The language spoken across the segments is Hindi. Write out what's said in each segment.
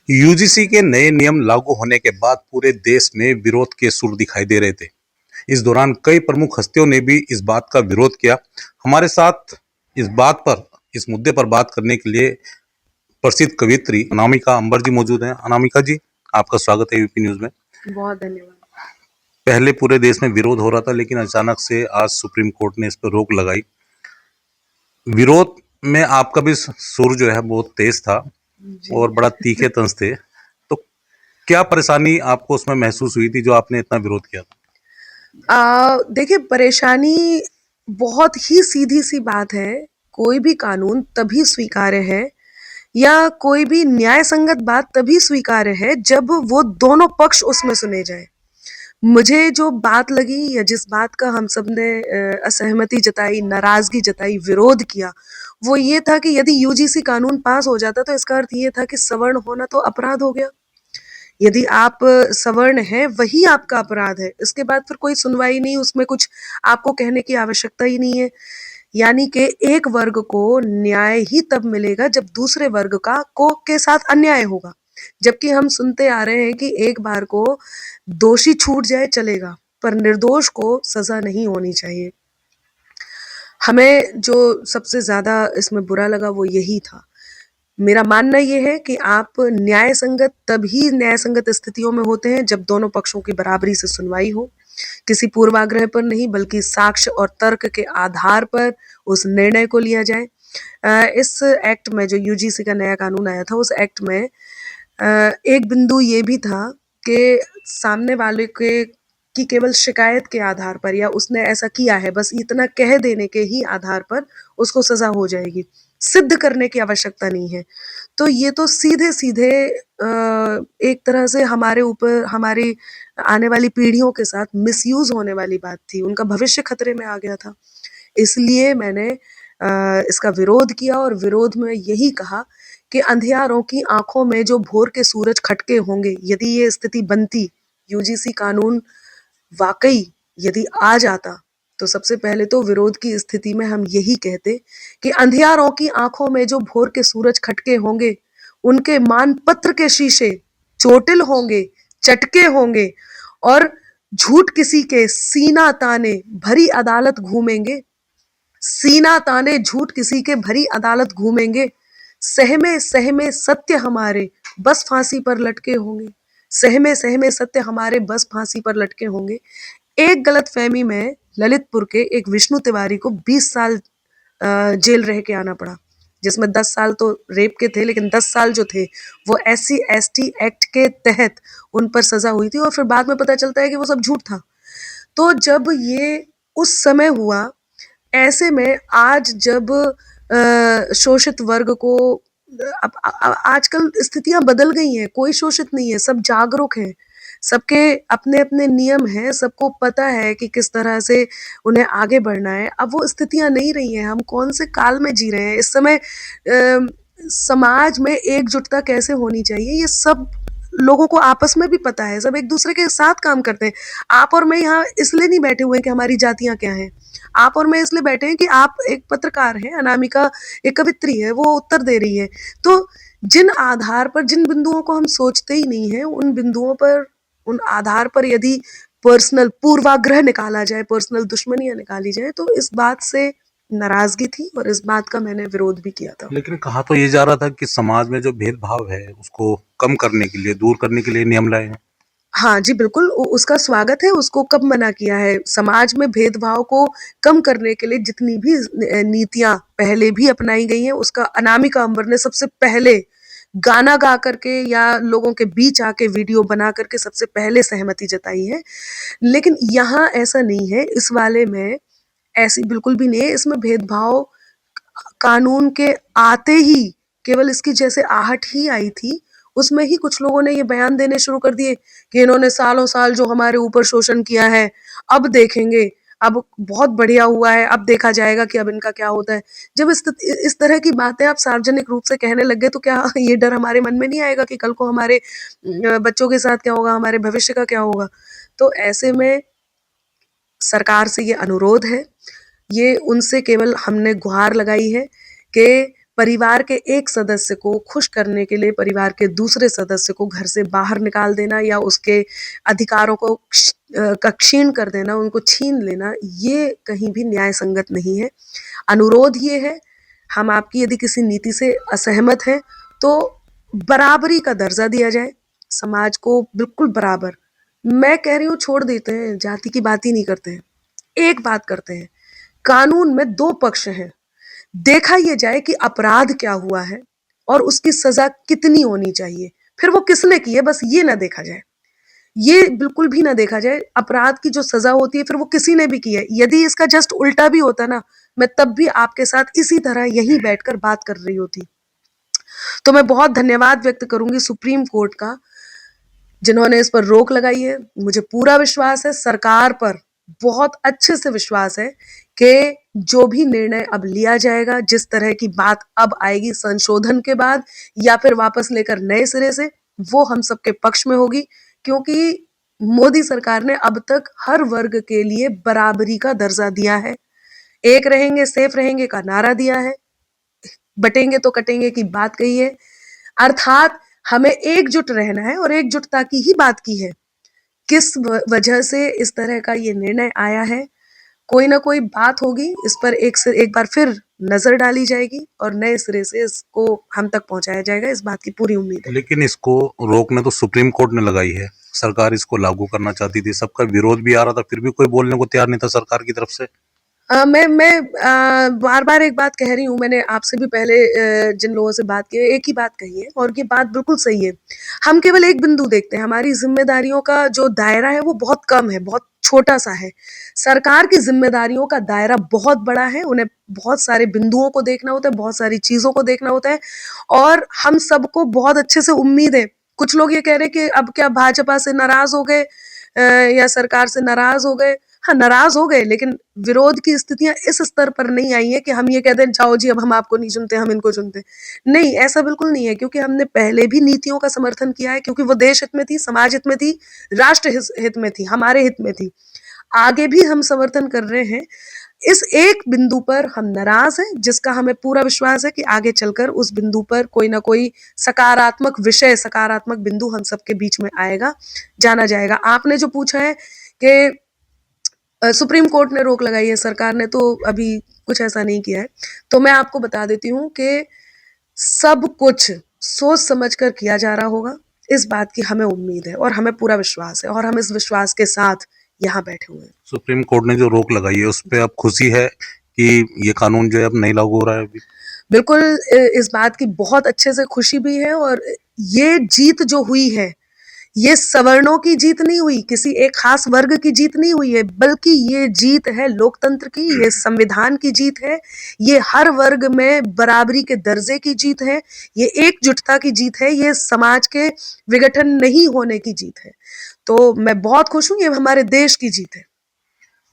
यूजीसी के नए नियम लागू होने के बाद पूरे देश में विरोध के सुर दिखाई दे रहे थे। इस दौरान कई प्रमुख हस्तियों ने भी इस बात का विरोध किया। हमारे साथ इस बात पर इस मुद्दे पर बात करने के लिए प्रसिद्ध कवियत्री अनामिका अंबर जी मौजूद हैं। अनामिका जी, आपका स्वागत है यूपी न्यूज में। बहुत धन्यवाद। पहले पूरे देश में विरोध हो रहा था, लेकिन अचानक से आज सुप्रीम कोर्ट ने इस पर रोक लगाई। विरोध में आपका भी सुर जो है बहुत तेज था जी। और बड़ा तीखे तंज थे। तो क्या परेशानी आपको उसमें महसूस हुई थी जो आपने इतना विरोध किया था? देखिए, परेशानी बहुत ही सीधी-सी बात है। कोई भी कानून तभी स्वीकार्य है या कोई भी न्याय संगत बात तभी स्वीकार्य है जब वो दोनों पक्ष उसमें सुने जाएँ। मुझे जो बात लगी या जिस बात का हम सब ने असहमति जताई, नाराज़गी जताई, विरोध किया, वो ये था कि यदि यूजीसी कानून पास हो जाता तो इसका अर्थ ये था कि सवर्ण होना तो अपराध हो गया। यदि आप सवर्ण हैं, वही आपका अपराध है। इसके बाद फिर कोई सुनवाई नहीं, उसमें कुछ आपको कहने की आवश्यकता ही नहीं है। यानी कि एक वर्ग को न्याय ही तब मिलेगा जब दूसरे वर्ग का को के साथ अन्याय होगा। जबकि हम सुनते आ रहे हैं कि एक बार को दोषी छूट जाए चलेगा, पर निर्दोष को सज़ा नहीं होनी चाहिए। हमें जो सबसे ज़्यादा इसमें बुरा लगा वो यही था। मेरा मानना ये है कि आप न्याय संगत तभी न्याय संगत स्थितियों में होते हैं जब दोनों पक्षों की बराबरी से सुनवाई हो, किसी पूर्वाग्रह पर नहीं बल्कि साक्ष्य और तर्क के आधार पर उस निर्णय को लिया जाए। इस एक्ट में जो यूजीसी का नया कानून आया था उस एक्ट में एक बिंदु ये भी था कि सामने वाले के की केवल शिकायत के आधार पर या उसने ऐसा किया है बस इतना कह देने के ही आधार पर उसको सज़ा हो जाएगी। सिद्ध करने की आवश्यकता नहीं है। तो ये तो सीधे-सीधे एक तरह से हमारे ऊपर हमारी आने वाली पीढ़ियों के साथ मिसयूज़ होने वाली बात थी, उनका भविष्य खतरे में आ गया था। इसलिए मैंने इसका विरोध किया और विरोध में यही कहा कि अंधियारों की आँखों में जो भोर के सूरज खटके होंगे, यदि ये स्थिति बनती, यूजीसी कानून वाक़ई यदि आ जाता, तो सबसे पहले तो विरोध की स्थिति में हम यही कहते कि अंधियारों की आँखों में जो भोर के सूरज खटके होंगे, उनके मानपत्र के शीशे चोटिल होंगे, चटके होंगे और झूठ किसी के सीना ताने भरी अदालत घूमेंगे। सीना ताने झूठ किसी के भरी अदालत घूमेंगे। सहमे-सहमे सत्य हमारे बस फांसी पर लटके होंगे। सहमे-सहमे सत्य हमारे बस फांसी पर लटके होंगे। एक गलतफहमी में ललितपुर के एक विष्णु तिवारी को 20 साल जेल रह के आना पड़ा, जिसमें 10 साल तो रेप के थे, लेकिन 10 साल जो थे वो SC/ST एक्ट के तहत उन पर सज़ा हुई थी और फिर बाद में पता चलता है कि वो सब झूठ था। तो जब ये उस समय हुआ, ऐसे में आज जब शोषित वर्ग को अब आजकल स्थितियाँ बदल गई हैं, कोई शोषित नहीं है, सब जागरूक हैं। सबके अपने-अपने नियम हैं, सबको पता है कि किस तरह से उन्हें आगे बढ़ना है। अब वो स्थितियाँ नहीं रही हैं, हम कौन-से काल में जी रहे हैं। इस समय समाज में एकजुटता कैसे होनी चाहिए, ये सब लोगों को आपस में भी पता है, सब एक-दूसरे के साथ काम करते हैं। आप और मैं यहाँ इसलिए नहीं बैठे हुए हैं कि हमारी जातियाँ क्या हैं। आप और मैं इसलिए बैठे हैं कि आप एक पत्रकार हैं, अनामिका एक कवियत्री है, वो उत्तर दे रही है। तो जिन आधार पर जिन बिंदुओं को हम सोचते ही नहीं हैं, उन बिंदुओं पर उन आधार पर यदि पर्सनल पूर्वाग्रह निकाला जाए, पर्सनल दुश्मनियाँ निकाली जाएँ, तो इस बात से नाराज़गी थी और इस बात का मैंने विरोध भी किया था। लेकिन कहा तो ये जा रहा था कि समाज में जो भेदभाव है उसको कम करने के लिए, दूर करने के लिए नियम लाए हैं। हाँ जी, बिल्कुल उसका स्वागत है, उसको कब मना किया है। समाज में भेदभाव को कम करने के लिए जितनी भी नीतियाँ पहले भी अपनाई गई हैं, उसका अनामिका अंबर ने सबसे पहले गाना गा कर के या लोगों के बीच आके वीडियो बना कर के सबसे पहले सहमति जताई है। लेकिन यहाँ ऐसा नहीं है, इस वाले में ऐसी बिल्कुल भी नहीं है, इसमें भेदभाव कानून के आते ही केवल इसकी जैसे आहट ही आई थी, उसमें ही कुछ लोगों ने ये बयान देने शुरू कर दिए कि इन्होंने सालों-साल जो हमारे ऊपर शोषण किया है, अब देखेंगे, अब बहुत बढ़िया हुआ है, अब देखा जाएगा कि अब इनका क्या होता है। जब इस तरह की बातें आप सार्वजनिक रूप से कहने लग गए, तो क्या ये डर हमारे मन में नहीं आएगा कि कल को हमारे बच्चों के साथ क्या होगा, हमारे भविष्य का क्या होगा? तो ऐसे में सरकार से ये अनुरोध है, ये उनसे केवल हमने गुहार लगाई है कि परिवार के एक सदस्य को खुश करने के लिए परिवार के दूसरे सदस्य को घर से बाहर निकाल देना या उसके अधिकारों को क्षीण कर देना, उनको छीन लेना, ये कहीं भी न्याय संगत नहीं है। अनुरोध ये है, हम आपकी यदि किसी नीति से असहमत हैं तो बराबरी का दर्जा दिया जाए, समाज को बिल्कुल बराबर। मैं कह रही हूँ छोड़ देते हैं, जाति की बात ही नहीं करते हैं, एक बात करते हैं, कानून में दो पक्ष हैं, देखा ये जाए कि अपराध क्या हुआ है और उसकी सजा कितनी होनी चाहिए, फिर वो किसने की है बस ये ना देखा जाए, ये बिल्कुल भी ना देखा जाए। अपराध की जो सजा होती है फिर वो किसी ने भी की है, यदि इसका जस्ट उल्टा भी होता ना, मैं तब भी आपके साथ इसी तरह यहीं बैठकर बात कर रही होती। तो मैं बहुत धन्यवाद व्यक्त करूंगी सुप्रीम कोर्ट का, जिन्होंने इस पर रोक लगाई है। मुझे पूरा विश्वास है, सरकार पर बहुत अच्छे से विश्वास है कि जो भी निर्णय अब लिया जाएगा, जिस तरह की बात अब आएगी संशोधन के बाद या फिर वापस लेकर नए सिरे से, वो हम सबके पक्ष में होगी, क्योंकि मोदी सरकार ने अब तक हर वर्ग के लिए बराबरी का दर्जा दिया है, एक रहेंगे सेफ रहेंगे का नारा दिया है, बटेंगे तो कटेंगे की बात कही है, अर्थात हमें एकजुट रहना है और एकजुटता की ही बात की है। किस वजह से इस तरह का ये निर्णय आया है, कोई ना कोई बात होगी, इस पर एक बार फिर नजर डाली जाएगी और नए सिरे से इसको हम तक पहुंचाया जाएगा, इस बात की पूरी उम्मीद है। लेकिन इसको रोकने तो सुप्रीम कोर्ट ने लगाई है, सरकार इसको लागू करना चाहती थी, सबका विरोध भी आ रहा था, फिर भी कोई बोलने को तैयार नहीं था सरकार की तरफ से। मैं बार बार एक बात कह रही हूँ, मैंने आपसे भी पहले जिन लोगों से बात की है एक ही बात कही है और ये बात बिल्कुल सही है। हम केवल एक बिंदु देखते हैं, हमारी जिम्मेदारियों का जो दायरा है वो बहुत कम है, बहुत छोटा सा है। सरकार की जिम्मेदारियों का दायरा बहुत बड़ा है, उन्हें बहुत सारे बिंदुओं को देखना होता है, बहुत सारी चीजों को देखना होता है और हम सबको बहुत अच्छे से उम्मीद है। कुछ लोग ये कह रहे हैं कि अब क्या भाजपा से नाराज हो गए या सरकार से नाराज हो गए। हाँ, नाराज हो गए, लेकिन विरोध की स्थितियां इस स्तर पर नहीं आई है कि हम ये कह दें जाओ जी अब हम आपको नहीं चुनते, हम इनको चुनते। नहीं, ऐसा बिल्कुल नहीं है, क्योंकि हमने पहले भी नीतियों का समर्थन किया है, क्योंकि वो देश हित में थी, समाज हित में थी, राष्ट्र हित में थी, हमारे हित में थी। आगे भी हम समर्थन कर रहे हैं। इस एक बिंदु पर हम नाराज हैं, जिसका हमें पूरा विश्वास है कि आगे चलकर उस बिंदु पर कोई ना कोई सकारात्मक विषय, सकारात्मक बिंदु हम सबके बीच में आएगा, जाना जाएगा। आपने जो पूछा है कि सुप्रीम कोर्ट ने रोक लगाई है, सरकार ने तो अभी कुछ ऐसा नहीं किया है। तो मैं आपको बता देती हूँ कि सब कुछ सोच समझ कर किया जा रहा होगा, इस बात की हमें उम्मीद है और हमें पूरा विश्वास है और हम इस विश्वास के साथ यहाँ बैठे हुए हैं। सुप्रीम कोर्ट ने जो रोक लगाई है उस पे अब खुशी है कि ये कानून जो है अब नहीं लागू हो रहा है अभी? बिल्कुल, इस बात की बहुत अच्छे से खुशी भी है और ये जीत जो हुई है, ये सवर्णों की जीत नहीं हुई, किसी एक खास वर्ग की जीत नहीं हुई है, बल्कि ये जीत है लोकतंत्र की, ये संविधान की जीत है, ये हर वर्ग में बराबरी के दर्जे की जीत है, ये एकजुटता की जीत है, ये समाज के विघटन नहीं होने की जीत है। तो मैं बहुत खुश हूँ, ये हमारे देश की जीत है।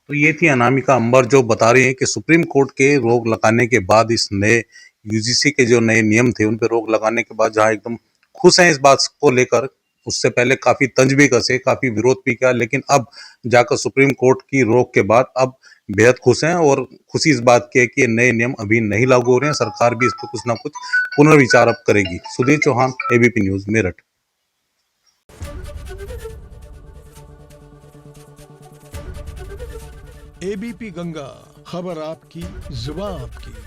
तो ये थी अनामिका अंबर जो बता रही हैं कि सुप्रीम कोर्ट के रोक लगाने के बाद इस नए यूजीसी के जो नए नियम थे उन पे रोक लगाने के बाद जहां एकदम खुश हैं इस बात को लेकर, उससे पहले काफी तंज भी कसे, काफी विरोध भी किया, लेकिन अब जाकर सुप्रीम कोर्ट की रोक के बाद अब बेहद खुश हैं और खुशी इस बात की है कि ये नए नियम अभी नहीं लागू हो रहे हैं, सरकार भी इस पर कुछ ना कुछ पुनर्विचार अब करेगी। Sudhir Chauhan, ABP news, Meerut. ABP Ganga, खबर आपकी, जुबान आपकी।